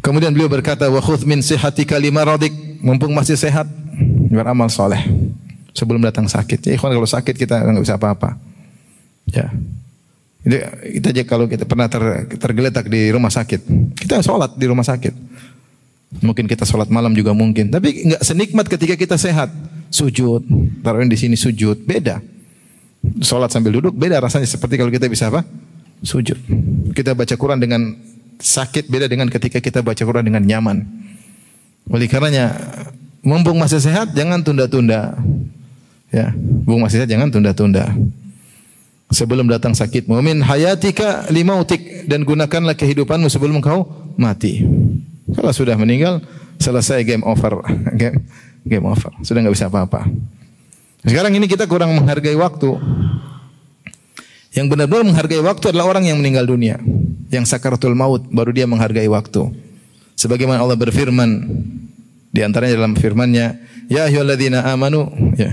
Kemudian beliau berkata, wa khudh min sihatika limaradik, mumpung masih sehat, beramal soleh sebelum datang sakit. Ya ikhwan, kalau sakit kita enggak bisa apa-apa. Ya. Kita aja kalau kita pernah tergeletak di rumah sakit, kita sholat di rumah sakit. Mungkin kita sholat malam juga mungkin, tapi enggak senikmat ketika kita sehat. Sujud, taruhin di sini sujud, beda. Sholat sambil duduk beda rasanya seperti kalau kita bisa apa? Sujud. Kita baca Quran dengan sakit beda dengan ketika kita baca Quran dengan nyaman. Oleh karenanya, mumpung masih sehat jangan tunda-tunda. Ya, mumpung masih sehat jangan tunda-tunda. Sebelum datang sakit, min hayatika limautik, dan gunakanlah kehidupanmu sebelum kau mati. Kalau sudah meninggal, selesai game over. Game over. Sudah enggak bisa apa-apa. Sekarang ini kita kurang menghargai waktu. Yang benar-benar menghargai waktu adalah orang yang meninggal dunia, yang sakaratul maut, baru dia menghargai waktu. Sebagaimana Allah berfirman di antaranya dalam firman-Nya, ya ayyuhalladzina amanu, ya.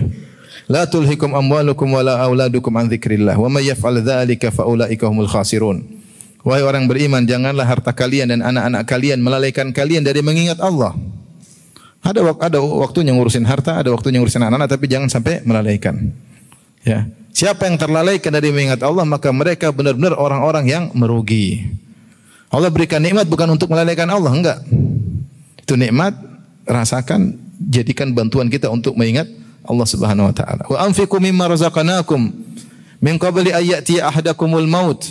La tulhikum amwalukum wala auladukum an dzikrillah wa may yaf'al dzalika fa ulaika humul khasirun. Wahai orang beriman, janganlah harta kalian dan anak-anak kalian melalaikan kalian dari mengingat Allah. Ada waktunya ngurusin harta, ada waktunya ngurusin anak-anak, tapi jangan sampai melalaikan. Ya. Siapa yang terlalaikan dari mengingat Allah, maka mereka benar-benar orang-orang yang merugi. Allah berikan nikmat bukan untuk melalaikan Allah, enggak. Itu nikmat, rasakan, jadikan bantuan kita untuk mengingat Allah Subhanahu wa taala. Wa anfiqu mimma razaqnakum min qabli ay ya'tiya ahadakumul maut.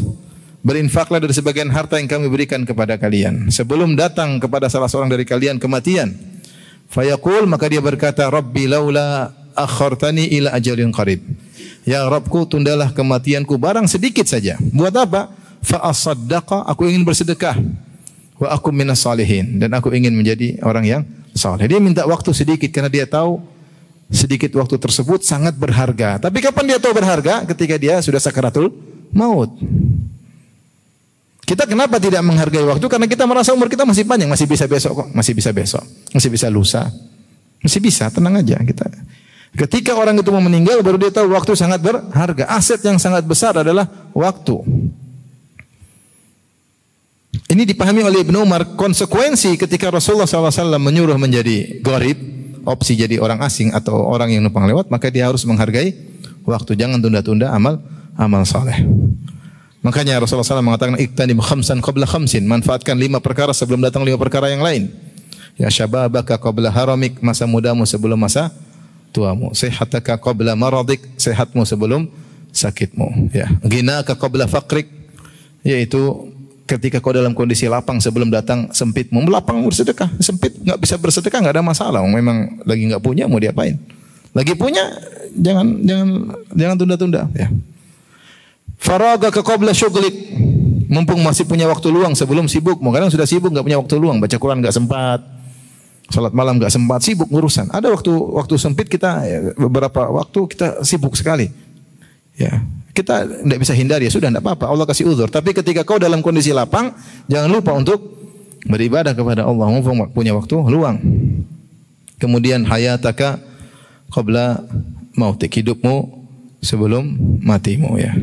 Berinfaklah dari sebagian harta yang kami berikan kepada kalian sebelum datang kepada salah seorang dari kalian kematian. Fayaqul, maka dia berkata, Rabbi laula akhartani ila ajalin qarib. Ya Rabbku, tundalah kematianku barang sedikit saja. Buat apa? Fa asaddaqa, aku ingin bersedekah. Wa akum minas salihin, dan aku ingin menjadi orang yang saleh. Dia minta waktu sedikit karena dia tahu sedikit waktu tersebut sangat berharga. Tapi kapan dia tahu berharga? Ketika dia sudah sakaratul maut. Kita kenapa tidak menghargai waktu? Karena kita merasa umur kita masih panjang, masih bisa besok kok, masih bisa besok, masih bisa lusa, masih bisa, tenang aja kita. Ketika orang itu mau meninggal, baru dia tahu waktu sangat berharga. Aset yang sangat besar adalah waktu. Ini dipahami oleh Ibnu Umar, konsekuensi ketika Rasulullah SAW menyuruh menjadi gharib, opsi jadi orang asing atau orang yang numpang lewat, maka dia harus menghargai waktu. Jangan tunda-tunda amal saleh. Makanya Rasulullah SAW mengatakan, iktanim khamsan qabla khamsin. Manfaatkan 5 perkara sebelum datang 5 perkara yang lain. Ya syababaka qabla haramik, masa mudamu sebelum masa tuamu. Sehataka qabla maradik, sehatmu sebelum sakitmu. Ya. Ghinaka qabla faqrik, yaitu ketika kau dalam kondisi lapang sebelum datang sempitmu. Lapang bersedekah, sempit enggak bisa bersedekah enggak ada masalah. Memang lagi enggak punya mau diapain? Lagi punya jangan tunda-tunda, ya. Faragaka qabla syughlik, mumpung masih punya waktu luang sebelum sibuk. Kadang sudah sibuk enggak punya waktu luang, baca Quran enggak sempat. Salat malam enggak sempat, sibuk urusan. Ada waktu sempit kita, beberapa waktu kita sibuk sekali. Ya. Kita tidak bisa hindari, ya sudah tidak apa-apa, Allah kasih uzur. Tapi ketika kau dalam kondisi lapang, jangan lupa untuk beribadah kepada Allah, mumpung punya waktu luang. Kemudian hayataka qabla mautik, hidupmu sebelum matimu, ya.